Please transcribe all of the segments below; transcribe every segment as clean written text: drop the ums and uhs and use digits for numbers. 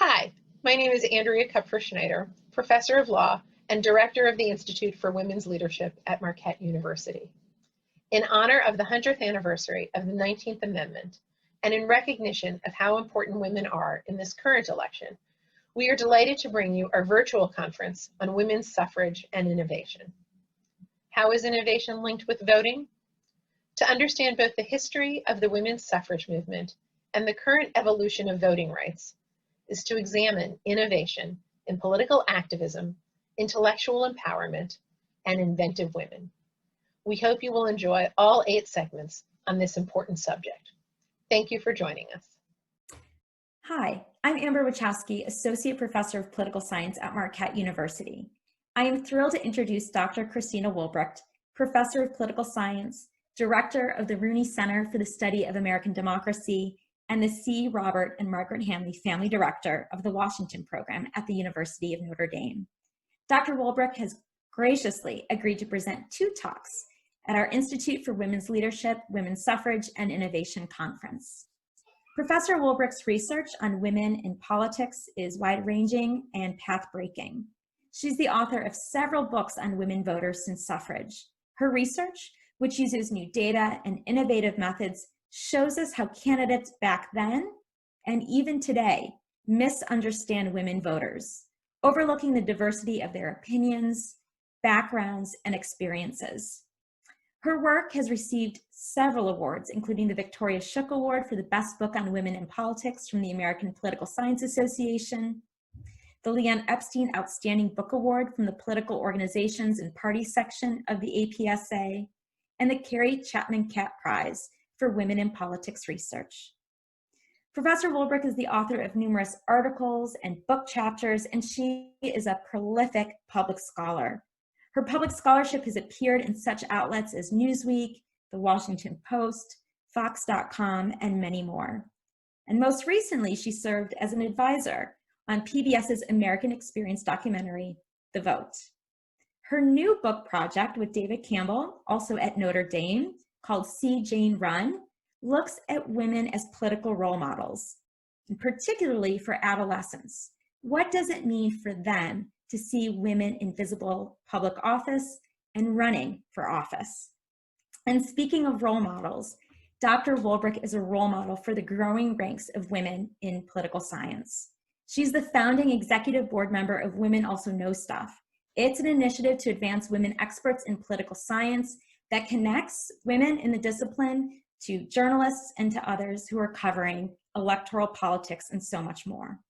Hi, my name is Andrea Kupfer-Schneider, Professor of Law and Director of the Institute for Women's Leadership at Marquette University. In honor of the 100th anniversary of the 19th Amendment, and in recognition of how important women are in this current election, we are delighted to bring you our virtual conference on women's suffrage and innovation. How is innovation linked with voting? To understand both the history of the women's suffrage movement and the current evolution of voting rights is to examine innovation in political activism, intellectual empowerment, and inventive women. We hope you will enjoy all 8 segments on this important subject. Thank you for joining us. Hi, I'm Amber Wachowski, Associate Professor of Political Science at Marquette University. I am thrilled to introduce Dr. Christina Wolbrecht, Professor of Political Science, Director of the Rooney Center for the Study of American Democracy, and the C. Robert and Margaret Hanley Family Director of the Washington Program at the University of Notre Dame. Dr. Wolbrecht has graciously agreed to present 2 talks at our Institute for Women's Leadership, Women's Suffrage, and Innovation Conference. Professor Wolbrecht's research on women in politics is wide-ranging and path-breaking. She's the author of several books on women voters since suffrage. Her research, which uses new data and innovative methods, shows us how candidates back then and even today misunderstand women voters, overlooking the diversity of their opinions, backgrounds, and experiences. Her work has received several awards, including the Victoria Shook Award for the Best Book on Women in Politics from the American Political Science Association, the Leon Epstein Outstanding Book Award from the Political Organizations and Parties section of the APSA, and the Carrie Chapman Catt Prize for Women in Politics Research. Professor Wolbrecht is the author of numerous articles and book chapters, and she is a prolific public scholar. Her public scholarship has appeared in such outlets as Newsweek, The Washington Post, Fox.com, and many more. And most recently, she served as an advisor on PBS's American Experience documentary, The Vote. Her new book project with David Campbell, also at Notre Dame, called See Jane Run, looks at women as political role models, and particularly for adolescents. What does it mean for them to see women in visible public office and running for office? And speaking of role models, Dr. Wolbrecht is a role model for the growing ranks of women in political science. She's the founding executive board member of Women Also Know Stuff. It's an initiative to advance women experts in political science that connects women in the discipline to journalists and to others who are covering electoral politics and so much more.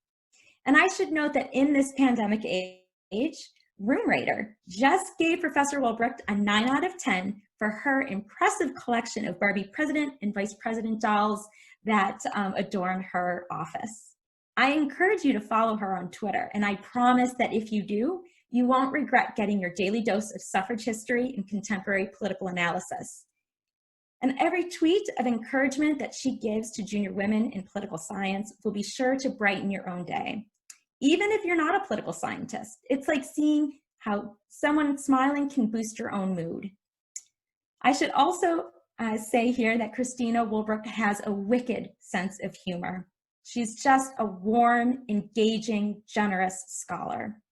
And I should note that in this pandemic age, RoomRater just gave Professor Wolbrecht a 9 out of 10 for her impressive collection of Barbie President and Vice President dolls that adorn her office. I encourage you to follow her on Twitter, and I promise that if you do, you won't regret getting your daily dose of suffrage history and contemporary political analysis. And every tweet of encouragement that she gives to junior women in political science will be sure to brighten your own day. Even if you're not a political scientist, it's like seeing how someone smiling can boost your own mood. I should also say here that Christina Wolbrecht has a wicked sense of humor. She's just a warm, engaging, generous scholar.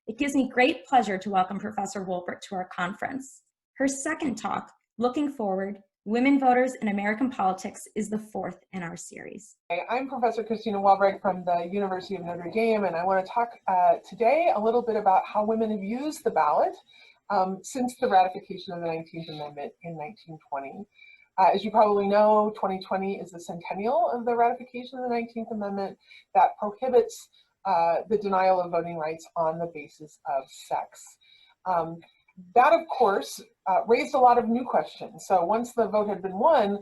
It gives me great pleasure to welcome Professor Wolbrecht to our conference. Her second talk, Looking Forward, Women Voters in American Politics, is the 4th in our series. I'm Professor Christina Wolbrecht from the University of Notre Dame, and I want to talk today a little bit about how women have used the ballot since the ratification of the 19th Amendment in 1920. As you probably know, 2020 is the centennial of the ratification of the 19th Amendment that prohibits the denial of voting rights on the basis of sex. That, of course, raised a lot of new questions. So once the vote had been won,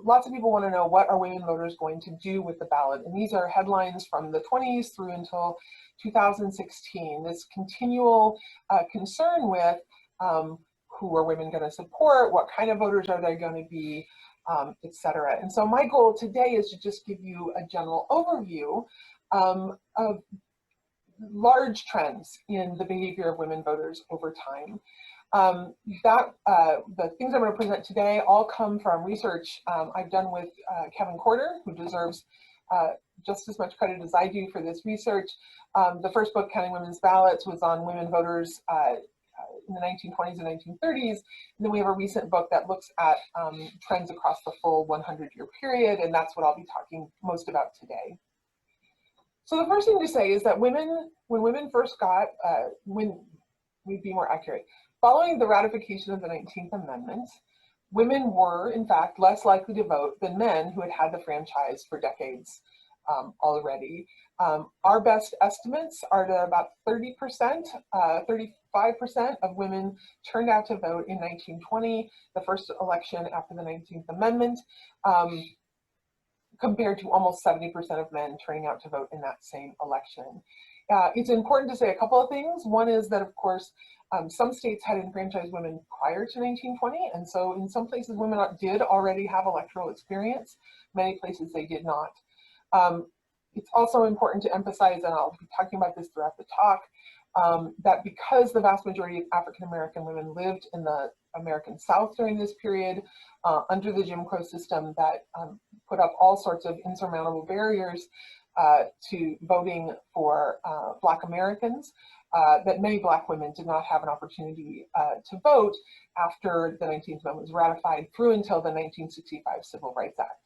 lots of people want to know, what are women voters going to do with the ballot? And these are headlines from the 20s through until 2016. This continual concern with who are women going to support, what kind of voters are they going to be, et cetera. And so my goal today is to just give you a general overview of large trends in the behavior of women voters over time. The things I'm going to present today all come from research I've done with Kevin Corder, who deserves just as much credit as I do for this research. The first book, Counting Women's Ballots, was on women voters in the 1920s and 1930s. And then we have a recent book that looks at trends across the full 100-year period, and that's what I'll be talking most about today. So the first thing to say is that when women first got, when we'd be more accurate, following the ratification of the 19th Amendment, women were, in fact, less likely to vote than men who had had the franchise for decades already. Our best estimates are that about 30%, 35% of women turned out to vote in 1920, the first election after the 19th Amendment, compared to almost 70% of men turning out to vote in that same election. It's important to say a couple of things. One is that, of course, some states had enfranchised women prior to 1920, and so in some places women did already have electoral experience. Many places they did not. It's also important to emphasize, and I'll be talking about this throughout the talk, that because the vast majority of African-American women lived in the American South during this period, under the Jim Crow system that put up all sorts of insurmountable barriers to voting for Black Americans, that many Black women did not have an opportunity to vote after the 19th Amendment was ratified through until the 1965 Civil Rights Act.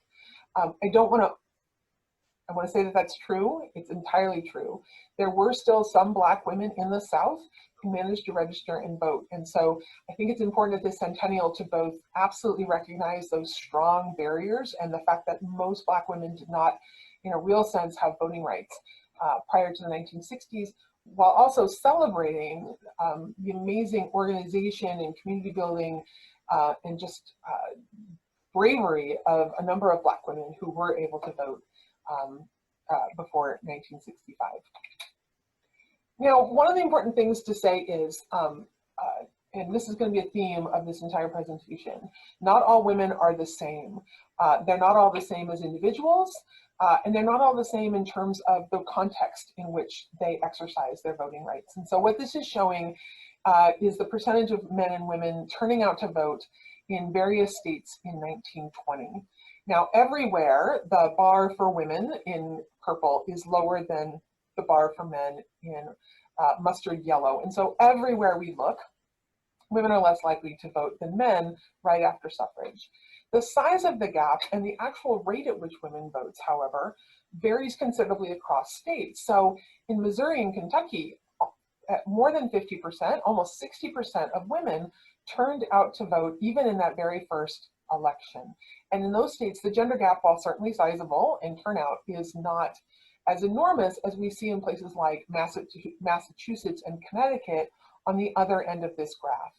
I want to say that that's true. It's entirely true. There were still some Black women in the South who managed to register and vote. And so I think it's important at this centennial to both absolutely recognize those strong barriers and the fact that most Black women did not, in a real sense, have voting rights prior to the 1960s, while also celebrating the amazing organization and community building and just bravery of a number of Black women who were able to vote before 1965. Now, one of the important things to say is, and this is going to be a theme of this entire presentation, not all women are the same. They're not all the same as individuals, and they're not all the same in terms of the context in which they exercise their voting rights. And so what this is showing is the percentage of men and women turning out to vote in various states in 1920. Now, everywhere, the bar for women in purple is lower than the bar for men in mustard yellow. And so everywhere we look, women are less likely to vote than men right after suffrage. The size of the gap and the actual rate at which women vote, however, varies considerably across states. So in Missouri and Kentucky, at more than 50%, almost 60% of women turned out to vote even in that very first election. And in those states, the gender gap, while certainly sizable in turnout, is not as enormous as we see in places like Massachusetts and Connecticut on the other end of this graph.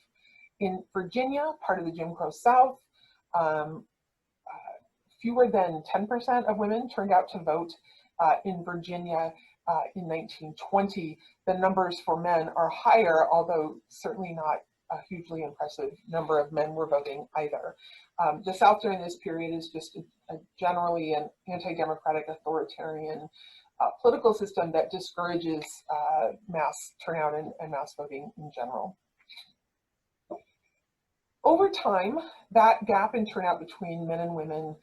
In Virginia, part of the Jim Crow South, fewer than 10% of women turned out to vote in Virginia in 1920. The numbers for men are higher, although certainly not a hugely impressive number of men were voting either. The South during this period is just a generally an anti-democratic, authoritarian political system that discourages mass turnout and mass voting in general. Over time, that gap in turnout between men and women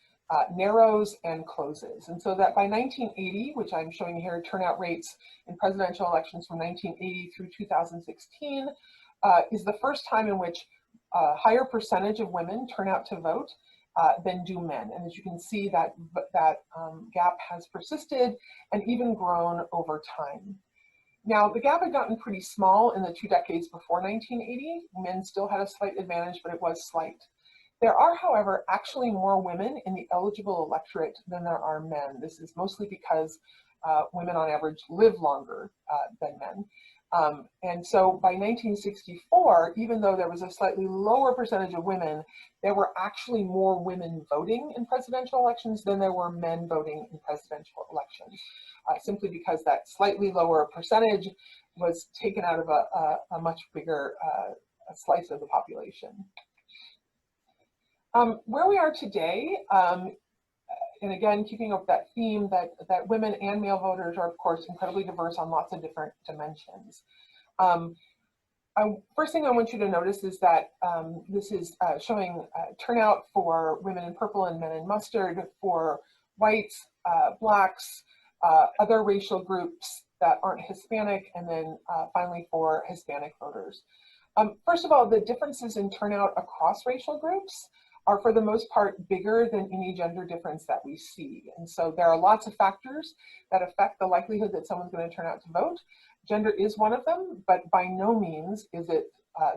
narrows and closes. And so that by 1980, which I'm showing here, turnout rates in presidential elections from 1980 through 2016, is the first time in which a higher percentage of women turn out to vote than do men. And as you can see, that gap has persisted and even grown over time. Now, the gap had gotten pretty small in the 2 decades before 1980. Men still had a slight advantage, but it was slight. There are, however, actually more women in the eligible electorate than there are men. This is mostly because women on average live longer than men. And so by 1964, even though there was a slightly lower percentage of women, there were actually more women voting in presidential elections than there were men voting in presidential elections, simply because that slightly lower percentage was taken out of a much bigger slice of the population. Where we are today, and again, keeping up that theme that women and male voters are, of course, incredibly diverse on lots of different dimensions. First thing I want you to notice is that this is showing turnout for women in purple and men in mustard, for whites, blacks, other racial groups that aren't Hispanic, and then finally for Hispanic voters. First of all, the differences in turnout across racial groups are for the most part bigger than any gender difference that we see. And so there are lots of factors that affect the likelihood that someone's going to turn out to vote. Gender is one of them, but by no means is it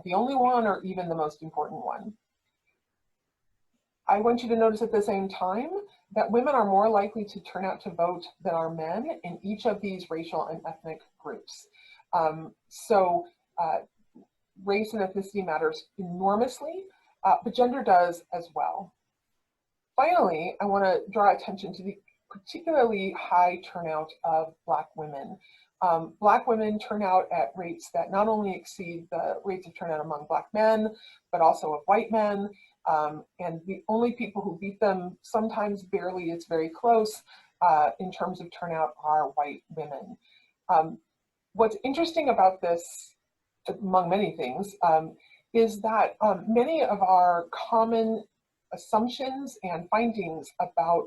the only one or even the most important one. I want you to notice at the same time that women are more likely to turn out to vote than are men in each of these racial and ethnic groups. Race and ethnicity matters enormously, but gender does as well. Finally, I want to draw attention to the particularly high turnout of Black women. Black women turn out at rates that not only exceed the rates of turnout among Black men, but also of white men. And the only people who beat them, sometimes barely, it's very close, in terms of turnout, are white women. What's interesting about this, among many things, is that many of our common assumptions and findings about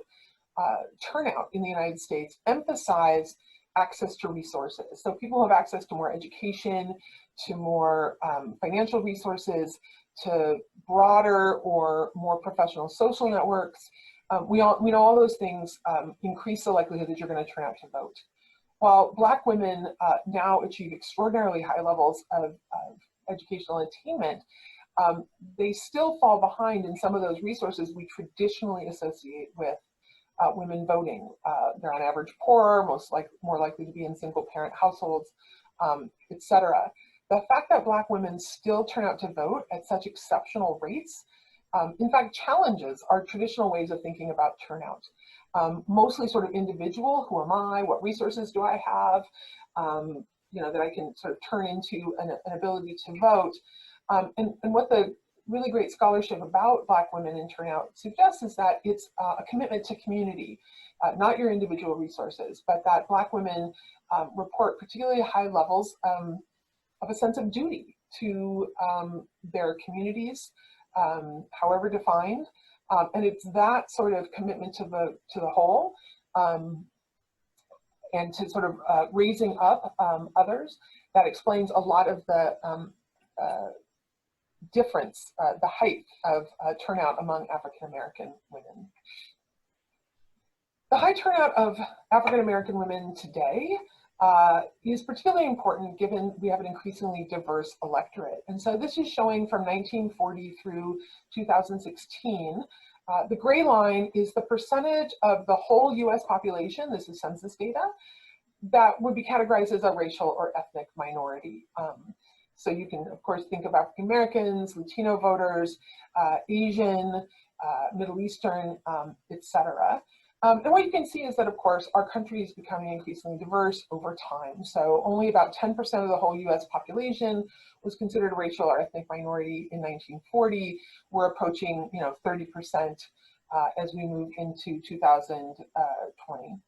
turnout in the United States emphasize access to resources. So people have access to more education, to more financial resources, to broader or more professional social networks. We know all those things increase the likelihood that you're going to turn out to vote. While Black women now achieve extraordinarily high levels of educational attainment, they still fall behind in some of those resources we traditionally associate with women voting. They're on average poorer, more likely to be in single parent households, etc. The fact that Black women still turn out to vote at such exceptional rates, in fact, challenges our traditional ways of thinking about turnout. Mostly sort of individual, who am I, what resources do I have, that I can sort of turn into an ability to vote. And what the really great scholarship about Black women in turnout suggests is that it's a commitment to community, not your individual resources, but that Black women report particularly high levels of a sense of duty to their communities, however defined. And it's that sort of commitment to the whole and to sort of raising up others that explains a lot of the difference, the height of turnout among African American women. The high turnout of African American women today is particularly important given we have an increasingly diverse electorate. And so this is showing from 1940 through 2016. The gray line is the percentage of the whole US population, this is census data, that would be categorized as a racial or ethnic minority. So you can, of course, think of African Americans, Latino voters, Asian, Middle Eastern, etc. And what you can see is that, of course, our country is becoming increasingly diverse over time. So only about 10% of the whole US population was considered a racial or ethnic minority in 1940. We're approaching 30% as we move into 2020.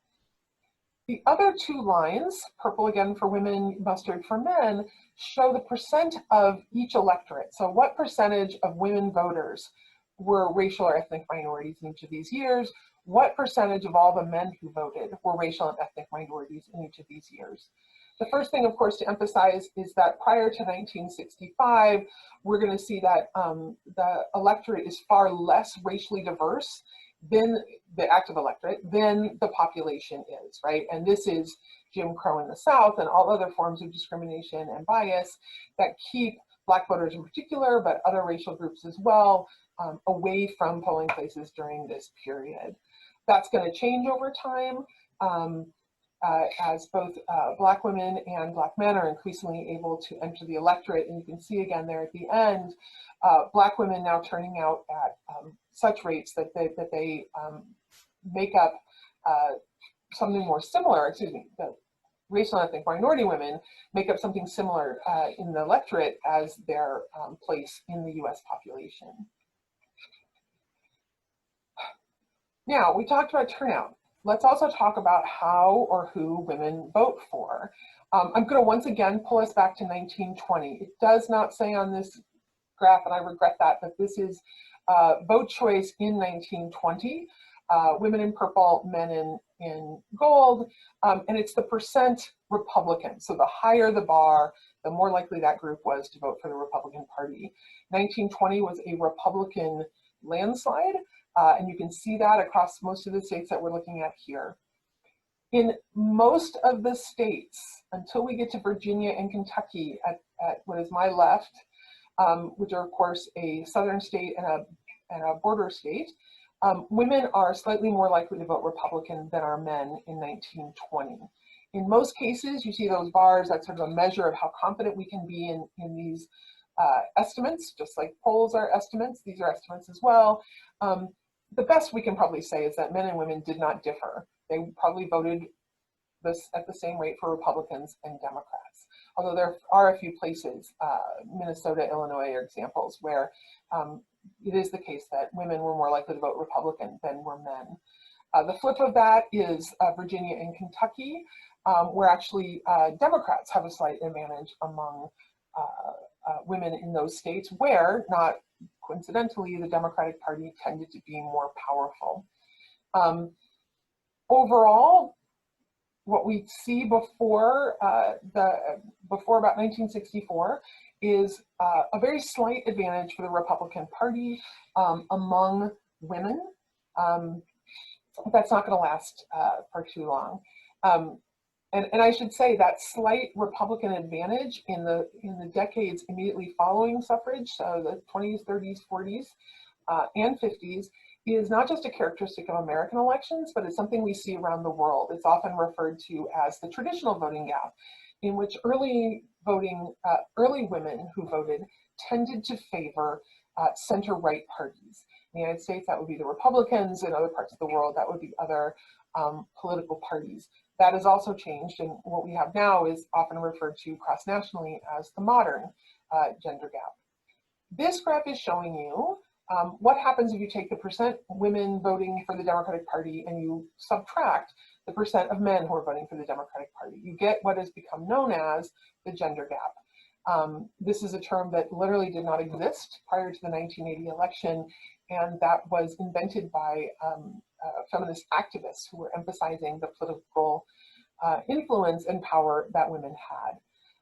The other two lines, purple again for women, mustard for men, show the percent of each electorate. So what percentage of women voters were racial or ethnic minorities in each of these years? What percentage of all the men who voted were racial and ethnic minorities in each of these years? The first thing, of course, to emphasize is that prior to 1965, we're going to see that the electorate is far less racially diverse than the active electorate than the population is, right? And this is Jim Crow in the South and all other forms of discrimination and bias that keep Black voters in particular, but other racial groups as well, away from polling places during this period. That's going to change over time as both Black women and Black men are increasingly able to enter the electorate. And you can see again there at the end, Black women now turning out at such rates that they make up something more similar, the racial and ethnic minority women make up something similar in the electorate as their place in the US population. Now, we talked about turnout. Let's also talk about how or who women vote for. I'm going to once again pull us back to 1920. It does not say on this graph, and I regret that, but this is vote choice in 1920. Women in purple, men in in gold, and it's the percent Republican. So the higher the bar, the more likely that group was to vote for the Republican Party. 1920 was a Republican landslide, and you can see that across most of the states that we're looking at here. In most of the states, until we get to Virginia and Kentucky at what is my left, which are of course a southern state and a border state, women are slightly more likely to vote Republican than are men in 1920. In most cases, you see those bars, that's sort of a measure of how confident we can be in these estimates, just like polls are estimates, these are estimates as well. The best we can probably say is that men and women did not differ. They probably voted at the same rate for Republicans and Democrats. Although there are a few places, Minnesota, Illinois are examples where it is the case that women were more likely to vote Republican than were men. The flip of that is Virginia and Kentucky, where actually Democrats have a slight advantage among women in those states where, not coincidentally, the Democratic Party tended to be more powerful. Overall, what we see before about 1964 is a very slight advantage for the Republican Party among women. That's not going to last for too long. And I should say that slight Republican advantage in the decades immediately following suffrage, so the 20s, 30s, 40s, and 50s, is not just a characteristic of American elections, but it's something we see around the world. It's often referred to as the traditional voting gap, in which early women who voted tended to favor center-right parties. In the United States, that would be the Republicans. In other parts of the world, that would be other political parties. That has also changed, and what we have now is often referred to cross-nationally as the modern gender gap. This graph is showing you what happens if you take the percent women voting for the Democratic Party and you subtract the percent of men who are voting for the Democratic Party. You get what has become known as the gender gap. This is a term that literally did not exist prior to the 1980 election, and that was invented by feminist activists who were emphasizing the political influence and power that women had.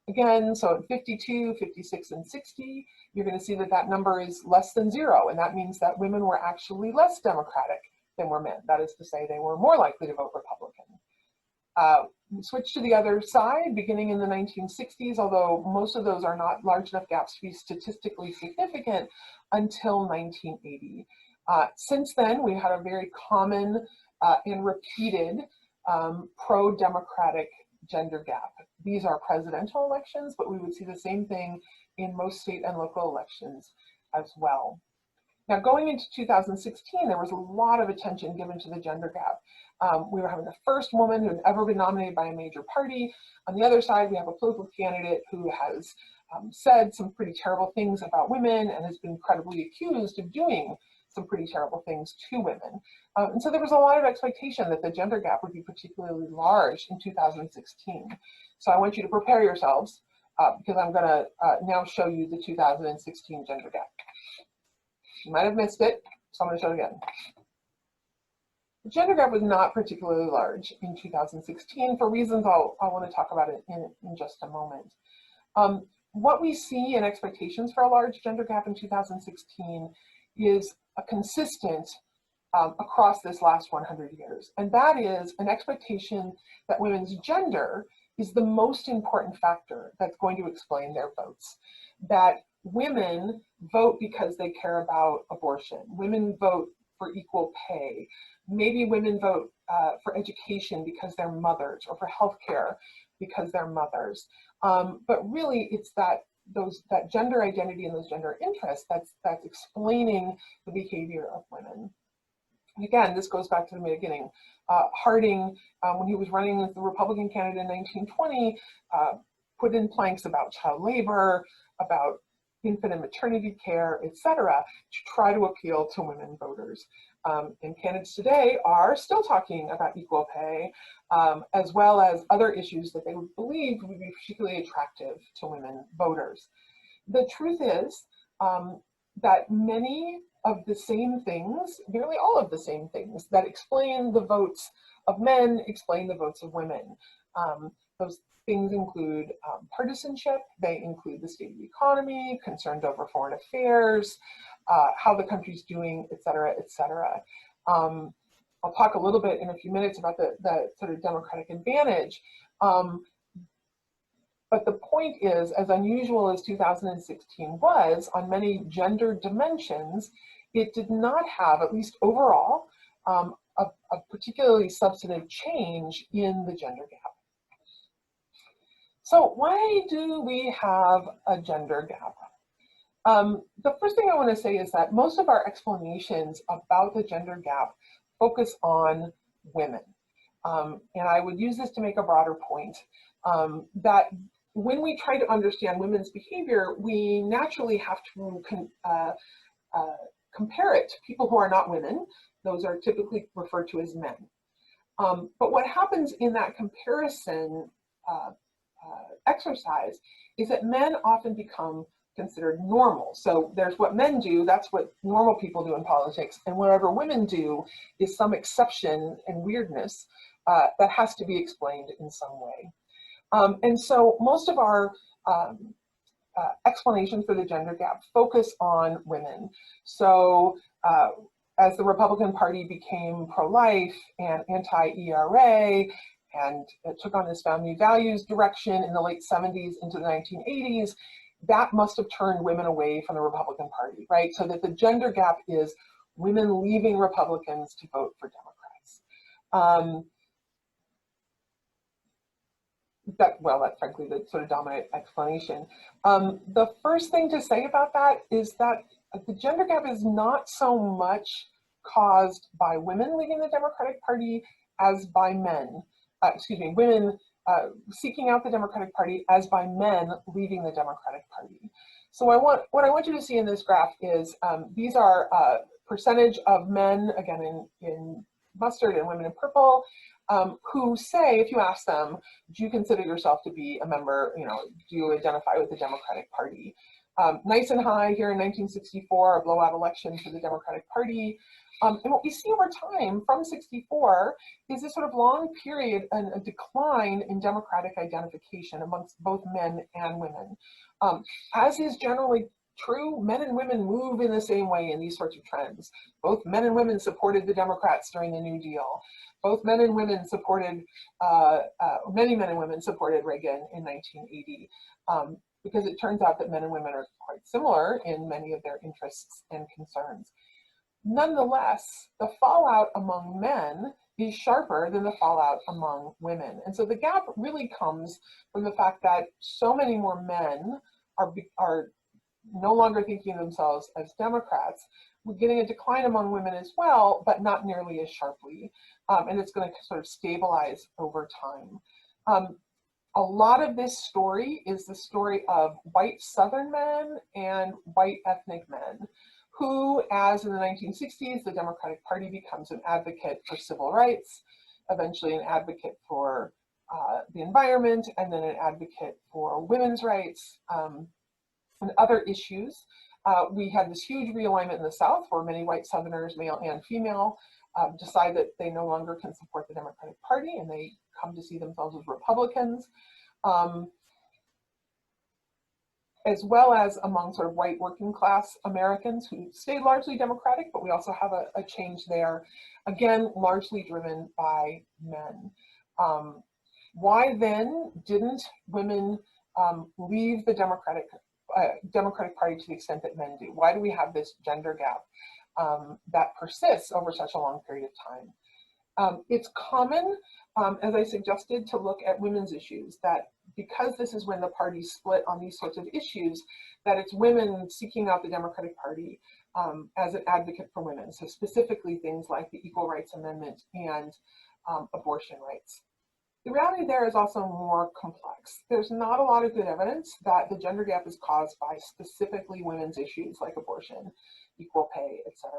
Again, so at 52, 56, and 60, you're going to see that that number is less than 0, and that means that women were actually less democratic than were men. That is to say, they were more likely to vote Republican. Switch to the other side, beginning in the 1960s, although most of those are not large enough gaps to be statistically significant until 1980. Since then, we had a very common and repeated pro-democratic gender gap. These are presidential elections, but we would see the same thing in most state and local elections as well. Now, going into 2016, there was a lot of attention given to the gender gap. We were having the first woman who had ever been nominated by a major party. On the other side, we have a political candidate who has said some pretty terrible things about women and has been credibly accused of doing some pretty terrible things to women. And so there was a lot of expectation that the gender gap would be particularly large in 2016. So I want you to prepare yourselves because I'm going to now show you the 2016 gender gap. You might have missed it, so I'm going to show it again. The gender gap was not particularly large in 2016 for reasons I want to talk about it in just a moment. What we see in expectations for a large gender gap in 2016 is a consistent across this last 100 years. And that is an expectation that women's gender is the most important factor that's going to explain their votes. That women vote because they care about abortion. Women vote for equal pay. Maybe women vote for education because they're mothers, or for healthcare because they're mothers. But really, it's that gender identity and those gender interests that's explaining the behavior of women. And again, this goes back to the beginning. Harding, when he was running as the Republican candidate in 1920, put in planks about child labor, about infant and maternity care, etc., to try to appeal to women voters. And candidates today are still talking about equal pay, as well as other issues that they would believe would be particularly attractive to women voters. The truth is that many of the same things, nearly all of the same things that explain the votes of men explain the votes of women. Those things include partisanship, they include the state of the economy, concerns over foreign affairs, how the country's doing, et cetera, et cetera. I'll talk a little bit in a few minutes about the sort of democratic advantage. But the point is, as unusual as 2016 was on many gender dimensions, it did not have, at least overall, a particularly substantive change in the gender gap. So why do we have a gender gap? The first thing I want to say is that most of our explanations about the gender gap focus on women. And I would use this to make a broader point, that when we try to understand women's behavior, we naturally have to compare it to people who are not women. Those are typically referred to as men. But what happens in that comparison exercise is that men often become considered normal. So there's what men do, that's what normal people do in politics, and whatever women do is some exception and weirdness that has to be explained in some way. And so most of our explanations for the gender gap focus on women. So as the Republican Party became pro-life and anti-ERA, and it took on this family values direction in the late 70s into the 1980s, that must have turned women away from the Republican Party, right? So that the gender gap is women leaving Republicans to vote for Democrats. That's frankly the sort of dominant explanation. The first thing to say about that is that the gender gap is not so much caused by women leaving the Democratic Party as by men, women seeking out the Democratic Party as by men leaving the Democratic Party. So what I want you to see in this graph is these are percentage of men, again in mustard and women in purple, who say, if you ask them, do you consider yourself to be a member, do you identify with the Democratic Party? Nice and high here in 1964, a blowout election for the Democratic Party. And what we see over time from 64 is this sort of long period and a decline in democratic identification amongst both men and women. As is generally true, men and women move in the same way in these sorts of trends. Both men and women supported the Democrats during the New Deal. Both men and women supported, many men and women supported Reagan in 1980, because it turns out that men and women are quite similar in many of their interests and concerns. Nonetheless, the fallout among men is sharper than the fallout among women. And so the gap really comes from the fact that so many more men are no longer thinking of themselves as Democrats. We're getting a decline among women as well, but not nearly as sharply. And it's going to sort of stabilize over time. A lot of this story is the story of white Southern men and white ethnic men, who, as in the 1960s, the Democratic Party becomes an advocate for civil rights, eventually an advocate for the environment, and then an advocate for women's rights and other issues. We had this huge realignment in the South where many white Southerners, male and female, decide that they no longer can support the Democratic Party and they come to see themselves as Republicans. As well as among sort of white working class Americans who stayed largely Democratic, but we also have a change there, again, largely driven by men. Why then didn't women leave the Democratic Party to the extent that men do? Why do we have this gender gap that persists over such a long period of time? It's common, as I suggested, to look at women's issues, that because this is when the party split on these sorts of issues, that it's women seeking out the Democratic Party as an advocate for women. So specifically things like the Equal Rights Amendment and abortion rights. The reality there is also more complex. There's not a lot of good evidence that the gender gap is caused by specifically women's issues like abortion, equal pay, etc.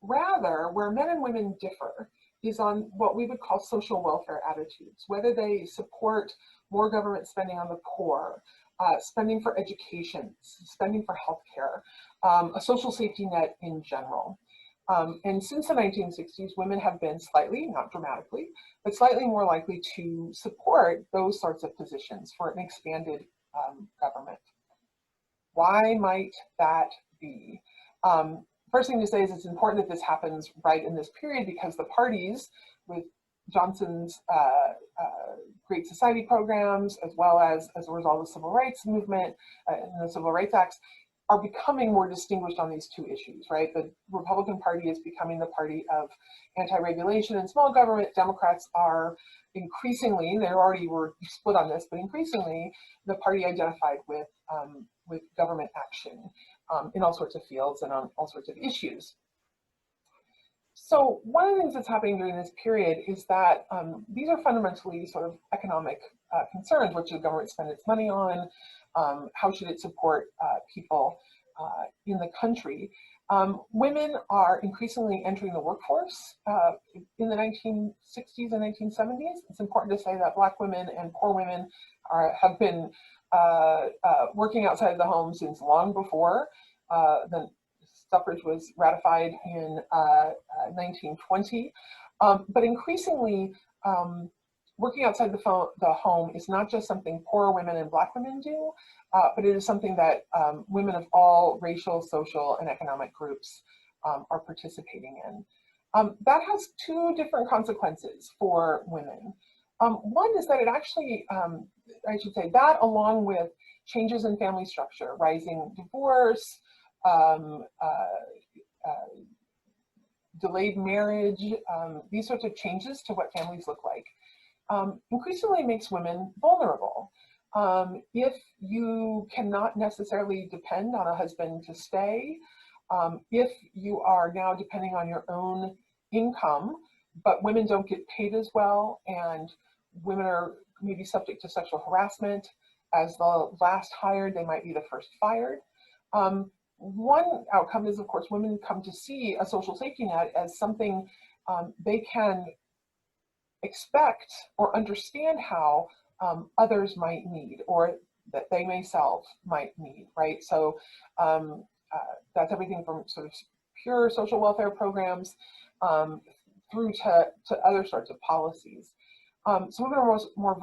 Rather, where men and women differ is on what we would call social welfare attitudes, whether they support more government spending on the poor, spending for education, spending for healthcare, a social safety net in general. And since the 1960s, women have been slightly, not dramatically, but slightly more likely to support those sorts of positions for an expanded government. Why might that be? First thing to say is it's important that this happens right in this period because the parties, with Johnson's Great Society programs, as well as a result of the Civil Rights Movement and the Civil Rights Acts, are becoming more distinguished on these two issues, right? The Republican Party is becoming the party of anti-regulation and small government. Democrats are increasingly, they already were split on this, but increasingly the party identified with government action in all sorts of fields and on all sorts of issues. So one of the things that's happening during this period is that these are fundamentally sort of economic concerns. What should the government spend its money on? How should it support people in the country? Women are increasingly entering the workforce in the 1960s and 1970s. It's important to say that Black women and poor women have been working outside of the home since long before the suffrage was ratified in 1920. But increasingly, working outside the home is not just something poor women and Black women do, but it is something that women of all racial, social, and economic groups are participating in. That has two different consequences for women. One is that it actually, I should say, that along with changes in family structure, rising divorce, delayed marriage, these sorts of changes to what families look like, increasingly makes women vulnerable. If you cannot necessarily depend on a husband to stay, if you are now depending on your own income, but women don't get paid as well, and women are maybe subject to sexual harassment. As the last hired, they might be the first fired. One outcome is, of course, women come to see a social safety net as something they can expect or understand how others might need, or that they themselves might need, right? So that's everything from sort of pure social welfare programs through to other sorts of policies. So women are more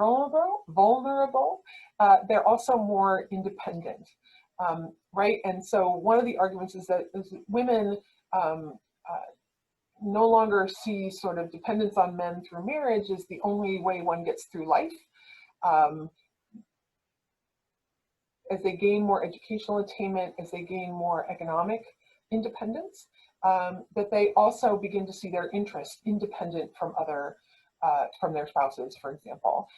vulnerable. They're also more independent, right? And so one of the arguments is that women no longer see sort of dependence on men through marriage as the only way one gets through life. As they gain more educational attainment, as they gain more economic independence, that they also begin to see their interests independent from from their spouses, for example.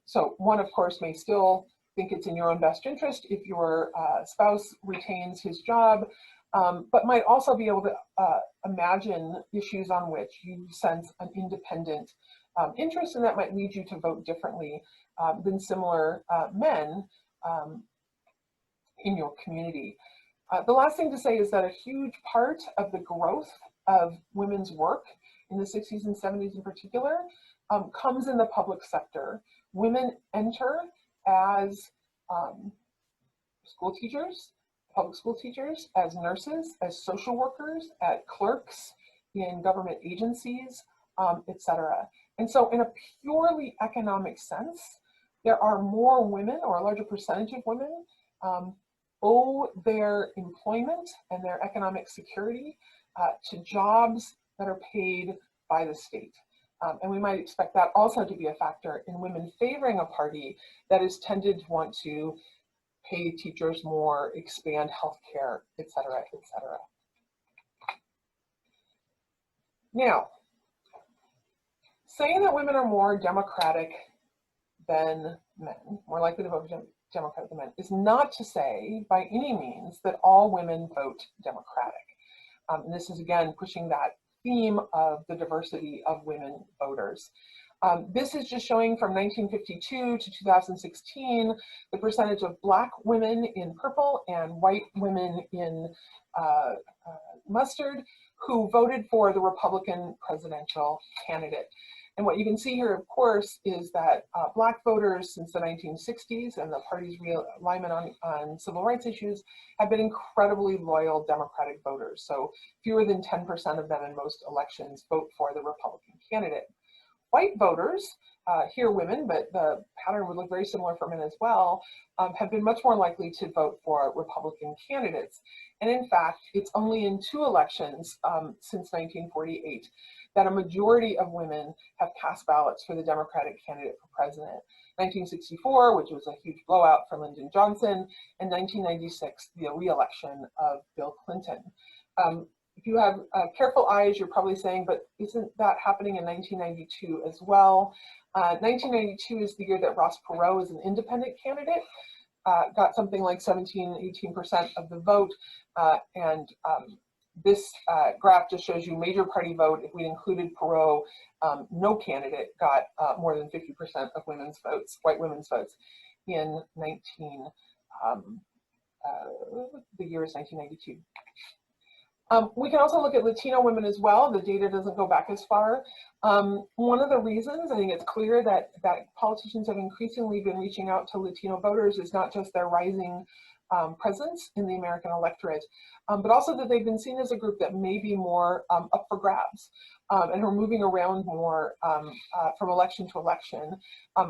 So one, of course, may still think it's in your own best interest if your spouse retains his job, but might also be able to imagine issues on which you sense an independent interest, and that might lead you to vote differently than similar men in your community. The last thing to say is that a huge part of the growth of women's work in the 60s and 70s in particular comes in the public sector. Women enter as school teachers, public school teachers, as nurses, as social workers, as clerks in government agencies, etc. And so in a purely economic sense, there are more women, or a larger percentage of women, owe their employment and their economic security to jobs that are paid by the state. And we might expect that also to be a factor in women favoring a party that is tended to want to pay teachers more, expand healthcare, et cetera, et cetera. Now, saying that women are more democratic than men, more likely to vote Democratic than men, is not to say by any means that all women vote Democratic. And this is again pushing that theme of the diversity of women voters. This is just showing from 1952 to 2016 the percentage of Black women in purple and white women in mustard who voted for the Republican presidential candidate. And what you can see here, of course, is that Black voters since the 1960s and the party's realignment on civil rights issues have been incredibly loyal Democratic voters. So fewer than 10% of them in most elections vote for the Republican candidate. White voters, here women, but the pattern would look very similar for men as well, have been much more likely to vote for Republican candidates. And in fact, it's only in 2 elections since 1948 that a majority of women have cast ballots for the Democratic candidate for president. 1964, which was a huge blowout for Lyndon Johnson, and 1996, the re-election of Bill Clinton. If you have careful eyes, you're probably saying, but isn't that happening in 1992 as well? 1992 is the year that Ross Perot is an independent candidate, got something like 17–18% of the vote, and this graph just shows you major party vote. If we included Perot, no candidate got more than 50% of women's votes, white women's votes, in the year is 1992. We can also look at Latino women as well. The data doesn't go back as far. One of the reasons I think it's clear that politicians have increasingly been reaching out to Latino voters is not just their rising presence in the American electorate, but also that they've been seen as a group that may be more up for grabs and are moving around more from election to election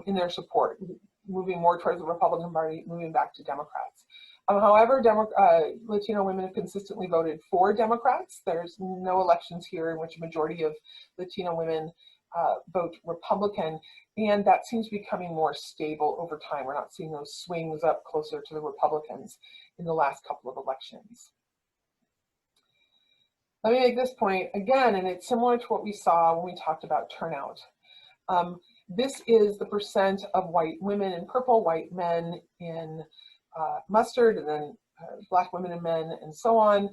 in their support, moving more towards the Republican Party, moving back to Democrats. However, Latino women have consistently voted for Democrats. There's no elections here in which a majority of Latino women vote Republican, and that seems to be becoming more stable over time. We're not seeing those swings up closer to the Republicans in the last couple of elections. Let me make this point again, and it's similar to what we saw when we talked about turnout. This is the percent of white women in purple, white men in mustard, and then Black women and men and so on,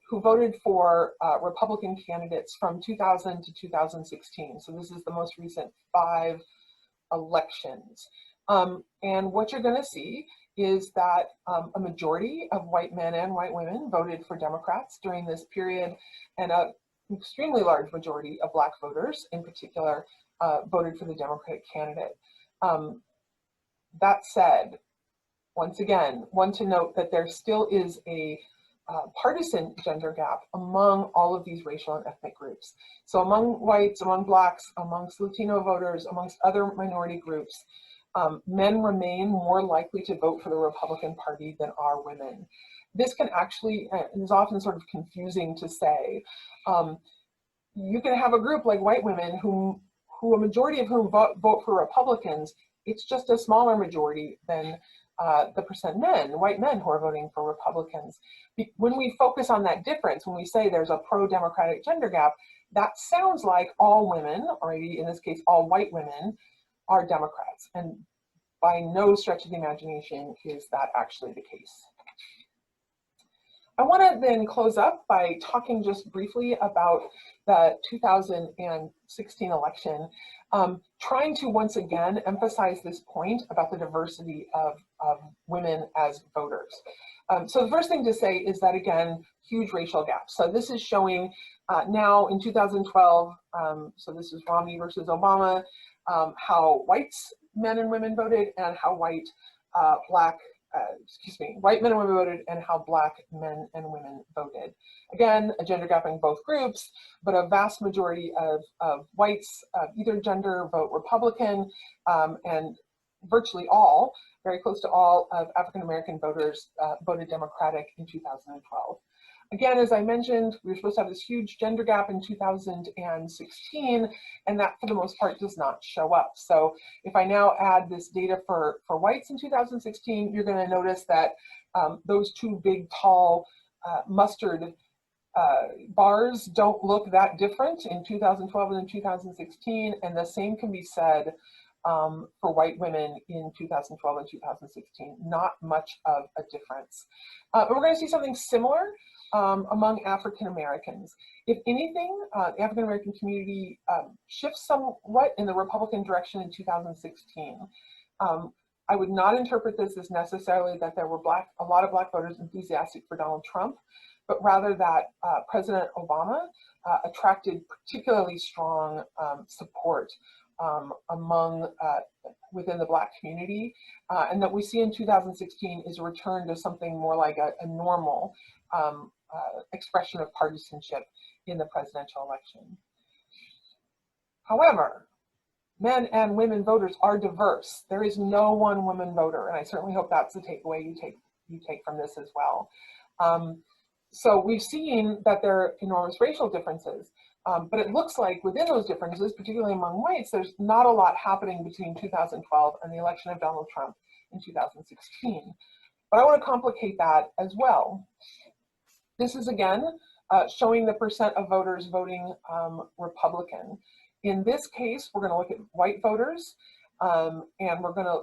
who voted for Republican candidates from 2000 to 2016. So this is the most recent 5 elections. And what you're going to see is that a majority of white men and white women voted for Democrats during this period, and an extremely large majority of Black voters in particular voted for the Democratic candidate. That said, once again, want to note that there still is a partisan gender gap among all of these racial and ethnic groups. So among whites, among Blacks, amongst Latino voters, amongst other minority groups, men remain more likely to vote for the Republican Party than are women. This can actually, and is often sort of confusing to say, you can have a group like white women who a majority of whom vote for Republicans. It's just a smaller majority than the percent white men who are voting for Republicans. When we focus on that difference, when we say there's a pro-democratic gender gap, that sounds like all women, or maybe in this case, all white women, are Democrats. And by no stretch of the imagination is that actually the case. I want to then close up by talking just briefly about the 2016 election, trying to once again emphasize this point about the diversity of women as voters. So the first thing to say is that, again, huge racial gaps. So this is showing now in 2012, so this is Romney versus Obama, how whites, men and women voted, and how white men and women voted, and how Black men and women voted. Again, a gender gap in both groups, but a vast majority of whites of either gender vote Republican, and virtually all, very close to all of African-American voters voted Democratic in 2012. Again, as I mentioned, we were supposed to have this huge gender gap in 2016, and that for the most part does not show up. So if I now add this data for whites in 2016, you're going to notice that those 2 big, tall mustard bars don't look that different in 2012 and in 2016, and the same can be said for white women in 2012 and 2016. Not much of a difference. But we're going to see something similar among African Americans. If anything, the African American community shifts somewhat in the Republican direction in 2016. I would not interpret this as necessarily that there were a lot of Black voters enthusiastic for Donald Trump, but rather that President Obama attracted particularly strong support within the Black community, and that we see in 2016 is a return to something more like a normal expression of partisanship in the presidential election. However, men and women voters are diverse. There is no one woman voter, and I certainly hope that's the takeaway you take from this as well. So we've seen that there are enormous racial differences, but it looks like within those differences, particularly among whites, there's not a lot happening between 2012 and the election of Donald Trump in 2016. But I want to complicate that as well. This is again showing the percent of voters voting Republican. In this case, we're going to look at white voters, and we're going to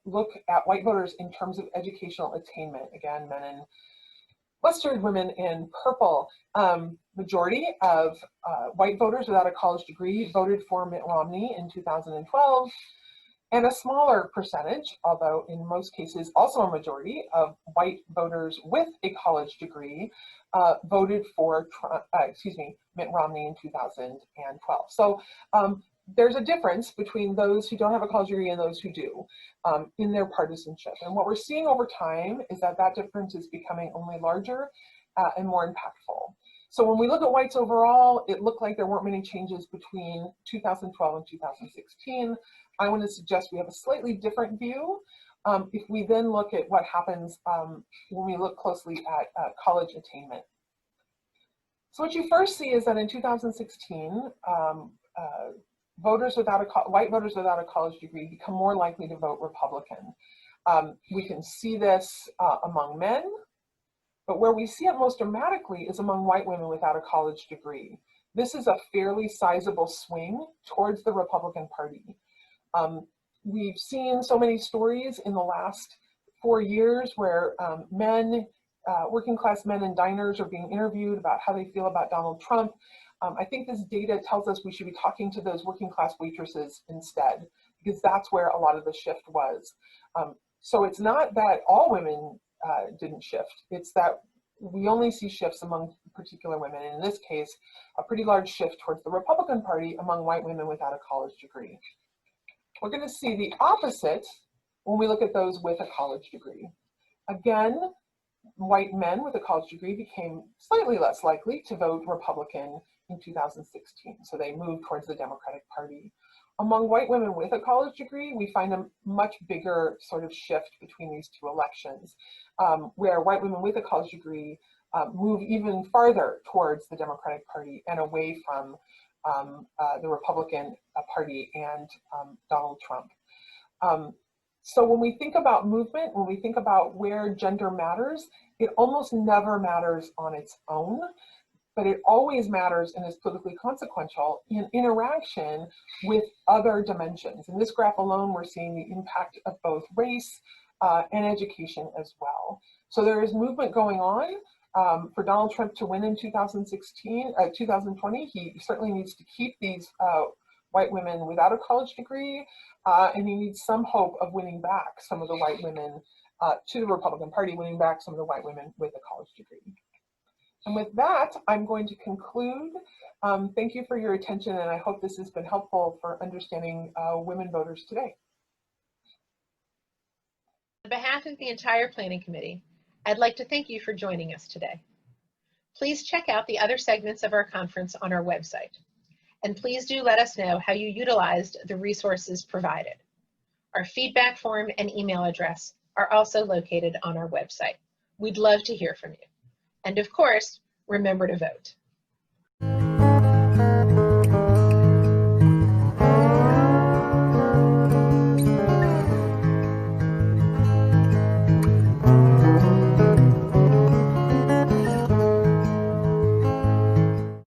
look at white voters in terms of educational attainment. Again, men in mustard, women in purple. Majority of white voters without a college degree voted for Mitt Romney in 2012, and a smaller percentage, although in most cases also a majority, of white voters with a college degree voted for Mitt Romney in 2012. So there's a difference between those who don't have a college degree and those who do in their partisanship. And what we're seeing over time is that that difference is becoming only larger and more impactful. So when we look at whites overall, it looked like there weren't many changes between 2012 and 2016. I want to suggest we have a slightly different view if we then look at what happens when we look closely at college attainment. So what you first see is that in 2016, white voters without a college degree become more likely to vote Republican. We can see this among men, but where we see it most dramatically is among white women without a college degree. This is a fairly sizable swing towards the Republican Party. We've seen so many stories in the last 4 years where working class men in diners are being interviewed about how they feel about Donald Trump. I think this data tells us we should be talking to those working class waitresses instead, because that's where a lot of the shift was. So it's not that all women didn't shift, it's that we only see shifts among particular women, and in this case, a pretty large shift towards the Republican Party among white women without a college degree. We're going to see the opposite when we look at those with a college degree. Again, white men with a college degree became slightly less likely to vote Republican in 2016, so they moved towards the Democratic Party. Among white women with a college degree, we find a much bigger sort of shift between these two elections, where white women with a college degree move even farther towards the Democratic Party and away from the Republican Party and Donald Trump. So when we think about movement, when we think about where gender matters, it almost never matters on its own, but it always matters and is politically consequential in interaction with other dimensions. In this graph alone, we're seeing the impact of both race and education as well. So there is movement going on for Donald Trump to win in 2020. He certainly needs to keep these white women without a college degree, and he needs some hope of winning back some of the white women to the Republican Party, winning back some of the white women with a college degree. And with that, I'm going to conclude. Thank you for your attention, and I hope this has been helpful for understanding women voters today. On behalf of the entire Planning Committee, I'd like to thank you for joining us today. Please check out the other segments of our conference on our website. And please do let us know how you utilized the resources provided. Our feedback form and email address are also located on our website. We'd love to hear from you. And of course, remember to vote.